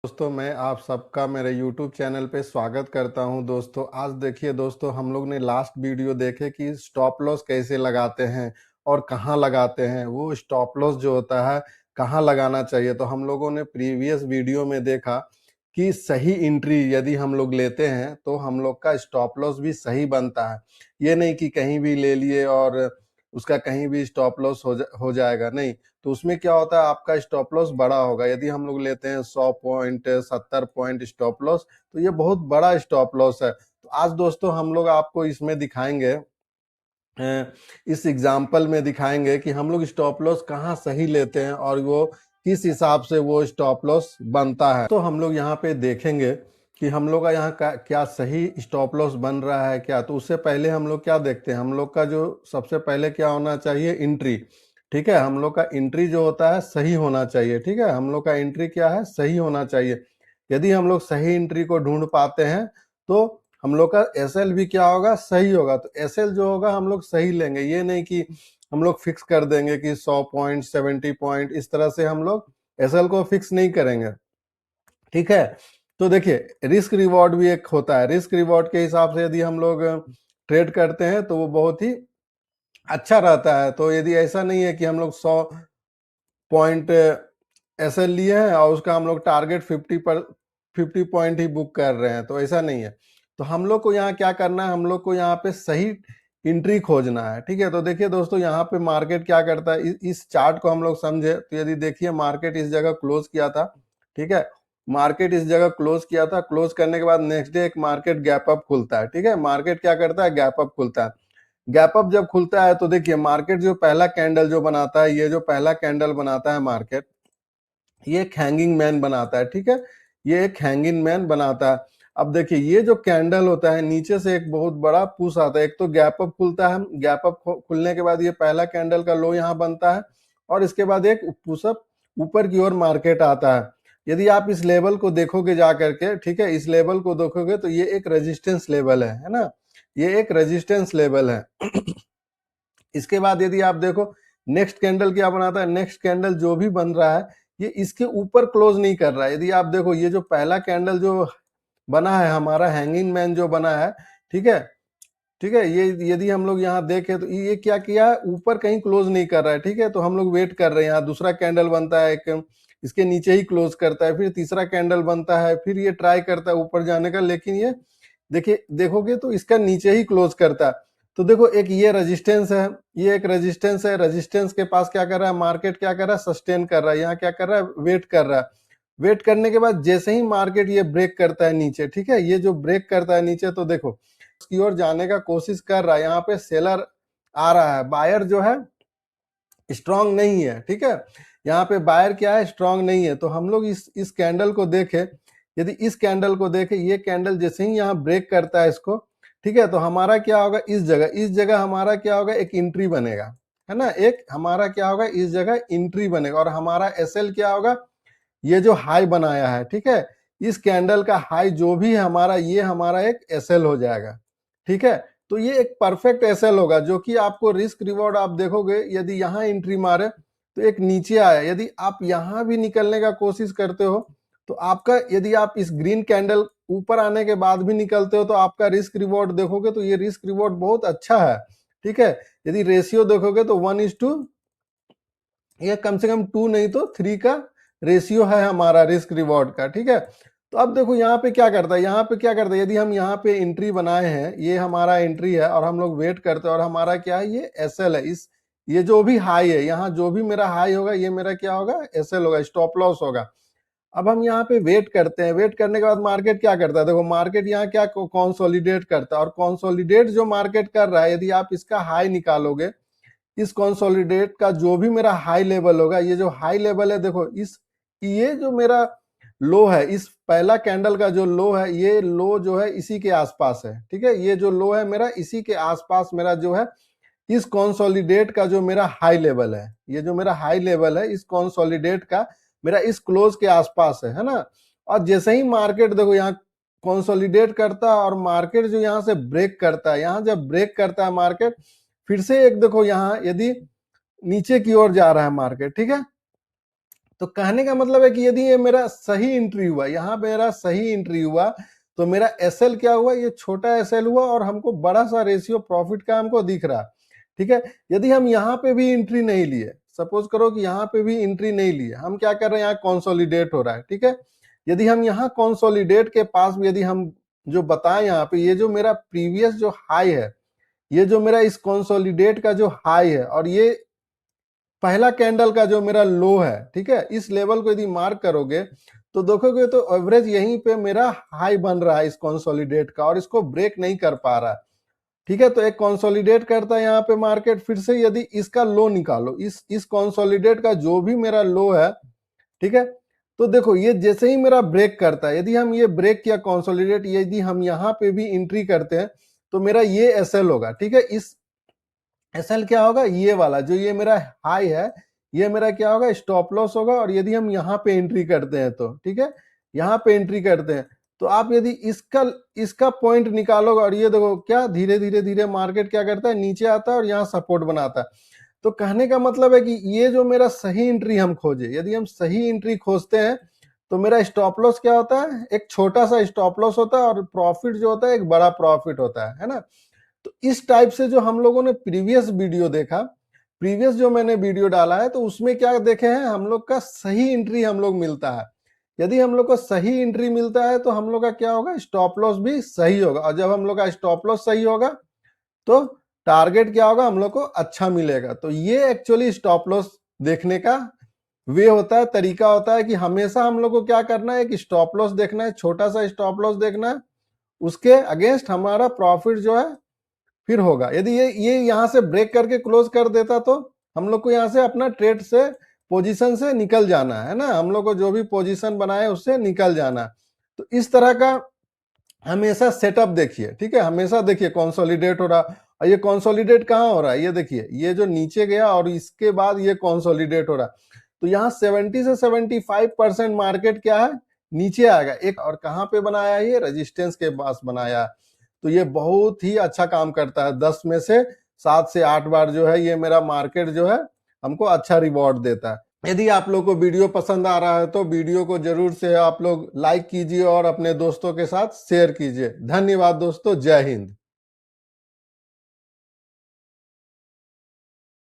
दोस्तों मैं आप सबका मेरे YouTube चैनल पे स्वागत करता हूं। दोस्तों आज देखिए दोस्तों, हम लोग ने लास्ट वीडियो देखे कि स्टॉप लॉस कैसे लगाते हैं और कहां लगाते हैं। वो स्टॉप लॉस जो होता है कहां लगाना चाहिए, तो हम लोगों ने प्रीवियस वीडियो में देखा कि सही एंट्री यदि हम लोग लेते हैं तो हम लोग का स्टॉप लॉस भी सही बनता है। ये नहीं कि कहीं भी ले लिए और उसका कहीं भी स्टॉप लॉस हो जाएगा, नहीं। तो उसमें क्या होता है, आपका स्टॉप लॉस बड़ा होगा। यदि हम लोग लेते हैं 100 पॉइंट 70 पॉइंट स्टॉप लॉस, तो ये बहुत बड़ा स्टॉप लॉस है। तो आज दोस्तों हम लोग आपको इसमें दिखाएंगे, इस एग्जाम्पल में दिखाएंगे कि हम लोग स्टॉप लॉस कहाँ सही लेते हैं और वो किस हिसाब से वो स्टॉप लॉस बनता है। तो हम लोग यहाँ पे देखेंगे कि हम लोग का यहाँ क्या सही स्टॉप लॉस बन रहा है क्या। तो उससे पहले हम लोग क्या देखते हैं, हम लोग का जो सबसे पहले क्या होना चाहिए, एंट्री। ठीक है, हम लोग का एंट्री जो होता है सही होना चाहिए। ठीक है, हम लोग का एंट्री क्या है, सही होना चाहिए। यदि हम लोग सही एंट्री को ढूंढ पाते हैं तो हम लोग का एसएल भी क्या होगा, सही होगा। तो एसएल जो होगा हम लोग सही लेंगे। ये नहीं कि हम लोग फिक्स कर देंगे कि 100 पॉइंट 70 पॉइंट, इस तरह से हम लोग एसएल को फिक्स नहीं करेंगे। ठीक है, तो देखिए रिस्क रिवॉर्ड भी एक होता है। रिस्क रिवॉर्ड के हिसाब से यदि हम लोग ट्रेड करते हैं तो वो बहुत ही अच्छा रहता है। तो यदि ऐसा नहीं है कि हम लोग 100 पॉइंट एसएल लिए हैं और उसका हम लोग टारगेट 50 पॉइंट ही बुक कर रहे हैं, तो ऐसा नहीं है। तो हम लोग को यहाँ क्या करना है, हम लोग को यहाँ पे सही एंट्री खोजना है। ठीक है, तो देखिए दोस्तों यहाँ पे मार्केट क्या करता है, इस चार्ट को हम लोग समझे तो यदि देखिए मार्केट इस जगह क्लोज किया था। ठीक है, मार्केट इस जगह क्लोज किया था। क्लोज करने के बाद नेक्स्ट डे एक मार्केट गैप अप खुलता है। ठीक है, मार्केट क्या करता है, गैप अप खुलता है। गैप अप जब खुलता है तो देखिए मार्केट जो पहला कैंडल जो बनाता है, ये जो पहला कैंडल बनाता है मार्केट, ये एक हैंगिंग मैन बनाता है। ठीक है, ये एक हैंगिंग मैन बनाता है। अब देखिए ये जो कैंडल होता है, नीचे से एक बहुत बड़ा पुश आता है। एक तो गैप अप खुलता है, गैप अप खुलने के बाद ये पहला कैंडल का लो यहाँ बनता है और इसके बाद एक पुशअप ऊपर की ओर मार्केट आता है। यदि आप इस लेवल को देखोगे जा करके, ठीक है, इस लेवल को देखोगे तो ये एक रेजिस्टेंस लेवल है ना, ये एक रेजिस्टेंस लेवल है। इसके बाद यदि आप देखो नेक्स्ट कैंडल क्या बनाता है, नेक्स्ट कैंडल जो भी बन रहा है ये इसके ऊपर क्लोज नहीं कर रहा है। यदि आप देखो ये जो पहला कैंडल जो बना है हमारा, हैंगिंग मैन जो बना है, ठीक है, ठीक है, ये यदि हम लोग यहाँ देखें तो ये क्या किया है, ऊपर कहीं क्लोज नहीं कर रहा है। ठीक है, तो हम लोग वेट कर रहे हैं। यहाँ दूसरा कैंडल बनता है एक, इसके नीचे ही क्लोज करता है, फिर तीसरा कैंडल बनता है, फिर ये ट्राई करता है ऊपर जाने का, लेकिन ये देखिए देखोगे तो इसका नीचे ही क्लोज करता है। तो देखो एक ये रेजिस्टेंस है, ये एक रेजिस्टेंस है। रेजिस्टेंस के पास क्या कर रहा है मार्केट, क्या कर रहा है, सस्टेन कर रहा है। यहाँ क्या कर रहा है, वेट कर रहा है। वेट करने के बाद जैसे ही मार्केट ये ब्रेक करता है नीचे, ठीक है, ये जो ब्रेक करता है नीचे, तो देखो उसकी ओर जाने का कोशिश कर रहा है। यहाँ पे सेलर आ रहा है, बायर जो है स्ट्रांग नहीं है। ठीक है, यहाँ पे बायर क्या है, स्ट्रांग नहीं है। तो हम लोग इस कैंडल को देखें, यदि इस कैंडल को देखें, ये कैंडल जैसे ही यहाँ ब्रेक करता है इसको, ठीक है, तो हमारा क्या होगा, इस जगह हमारा क्या होगा, एक एंट्री बनेगा, है ना, एक हमारा क्या होगा, इस जगह एंट्री बनेगा। और हमारा एसएल क्या होगा, ये जो हाई बनाया है, ठीक है, इस कैंडल का हाई जो भी है हमारा, ये हमारा एक एसएल हो जाएगा। ठीक है, तो ये एक परफेक्ट एसएल होगा, जो कि आपको रिस्क रिवॉर्ड आप देखोगे, यदि यहाँ एंट्री मारे तो एक नीचे आया। यदि आप यहाँ भी निकलने का कोशिश करते हो तो आपका, यदि आप इस ग्रीन कैंडल ऊपर आने के बाद भी निकलते हो तो आपका रिस्क रिवॉर्ड देखोगे तो ये रिस्क रिवॉर्ड बहुत अच्छा है। ठीक है, यदि रेशियो देखोगे तो 1:2, ये कम से कम 2 नहीं तो 3 का रेशियो है हमारा रिस्क रिवॉर्ड का। ठीक है, तो अब देखो यहाँ पे क्या करता है, यहाँ पे क्या करता है, यदि हम यहाँ पे एंट्री बनाए हैं, ये हमारा एंट्री है और हम लोग वेट करते हैं, और हमारा क्या है, ये एसएल है। इस ये जो भी हाई है, यहाँ जो भी मेरा हाई होगा, ये मेरा क्या होगा, एसएल होगा, स्टॉप लॉस होगा। अब हम यहाँ पे वेट करते हैं। वेट करने के बाद मार्केट क्या करता है, देखो मार्केट यहाँ क्या कॉन्सोलिडेट करता है, और कॉन्सोलिडेट जो मार्केट कर रहा है, यदि आप इसका हाई निकालोगे, इस कंसोलिडेट का जो भी मेरा हाई लेवल होगा, ये जो हाई लेवल है, देखो इस, ये जो मेरा लो है, इस पहला कैंडल का जो लो है, ये लो जो है इसी के आसपास है। ठीक है, ये जो लो है मेरा, इसी के आसपास मेरा जो है, इस कंसोलिडेट का जो मेरा हाई लेवल है, ये जो मेरा हाई लेवल है इस कंसोलिडेट का, मेरा इस क्लोज के आसपास है ना। और जैसे ही मार्केट देखो यहाँ कंसोलिडेट करता है और मार्केट जो यहाँ से ब्रेक करता है, यहाँ जब ब्रेक करता है मार्केट, फिर से एक देखो यहाँ यदि नीचे की ओर जा रहा है मार्केट, ठीक है, तो कहने का मतलब है कि यदि ये मेरा सही एंट्री हुआ, यहाँ पे मेरा सही एंट्री हुआ, तो मेरा एसएल क्या हुआ, ये छोटा एसएल हुआ और हमको बड़ा सा रेशियो प्रॉफिट का हमको दिख रहा। ठीक है, यदि हम यहाँ पे भी एंट्री नहीं लिए, सपोज करो कि यहाँ पे भी एंट्री नहीं लिए, हम क्या कर रहे हैं, यहाँ कंसोलिडेट हो रहा है। ठीक है, यदि हम यहाँ कंसोलिडेट के पास भी यदि हम जो बताएं, यहाँ पे ये जो मेरा प्रीवियस जो हाई है, ये जो मेरा इस कंसोलिडेट का जो हाई है और ये पहला कैंडल का जो मेरा लो है, ठीक है, इस लेवल को यदि मार्क करोगे तो देखोगे तो एवरेज यहीं पे मेरा हाई बन रहा है इस कंसोलिडेट का और इसको ब्रेक नहीं कर पा रहा है। ठीक है, तो एक कंसोलिडेट करता है यहाँ पे मार्केट, फिर से यदि इसका लो निकालो, इस कंसोलिडेट का जो भी मेरा लो है, ठीक है, तो देखो ये जैसे ही मेरा ब्रेक करता है, यदि हम ये ब्रेक किया कंसोलिडेट, यदि हम यहाँ पे भी एंट्री करते हैं तो मेरा ये एसएल होगा। ठीक है, इस एसएल क्या होगा, ये वाला जो ये मेरा हाई है, ये मेरा क्या होगा, स्टॉप लॉस होगा। और यदि हम यहाँ पे एंट्री करते हैं तो ठीक है, यहाँ पे एंट्री करते हैं तो आप यदि इसका पॉइंट निकालोगे और ये देखो क्या धीरे धीरे धीरे मार्केट क्या करता है, नीचे आता है और यहाँ सपोर्ट बनाता है। तो कहने का मतलब है कि ये जो मेरा सही एंट्री हम खोजे, यदि हम सही एंट्री खोजते हैं तो मेरा स्टॉप लॉस क्या होता है, एक छोटा सा स्टॉप लॉस होता है और प्रॉफिट जो होता है एक बड़ा प्रॉफिट होता है ना। तो इस टाइप से जो हम लोगों ने प्रीवियस वीडियो देखा, प्रीवियस जो मैंने वीडियो डाला है, तो उसमें क्या देखे हैं, हम लोग का सही एंट्री हम लोग मिलता है। यदि हम लोग को सही एंट्री मिलता है तो हम लोग का क्या होगा, स्टॉप लॉस भी सही होगा। और जब हम लोग का स्टॉप लॉस सही होगा तो टारगेट क्या होगा, हम लोग को अच्छा मिलेगा। तो ये एक्चुअली स्टॉप लॉस देखने का वे होता है, तरीका होता है कि हमेशा हम लोग को क्या करना है, कि स्टॉप लॉस देखना है, छोटा सा स्टॉप लॉस देखना है, उसके अगेंस्ट हमारा प्रॉफिट जो है फिर होगा। यदि ये यहाँ से ब्रेक करके क्लोज कर देता तो हम लोग को यहाँ से अपना ट्रेड से पोजीशन से निकल जाना है ना, हम लोग को जो भी पोजीशन बनाए उससे निकल जाना। तो इस तरह का हमेशा सेटअप देखिए। ठीक है, हमेशा देखिए कंसोलिडेट हो रहा, और ये कंसोलिडेट कहाँ हो रहा है, ये देखिए, ये जो नीचे गया और इसके बाद ये कंसोलिडेट हो रहा है। तो यहाँ 70 से 75% मार्केट क्या है, नीचे आएगा एक, और कहाँ पे बनाया है, ये रेजिस्टेंस के पास बनाया है। तो ये बहुत ही अच्छा काम करता है, 10 में से 7 से 8 बार जो है ये मेरा मार्केट जो है हमको अच्छा रिवॉर्ड देता है। यदि आप लोग को वीडियो पसंद आ रहा है तो वीडियो को जरूर से आप लोग लाइक कीजिए और अपने दोस्तों के साथ शेयर कीजिए। धन्यवाद दोस्तों, जय हिंद।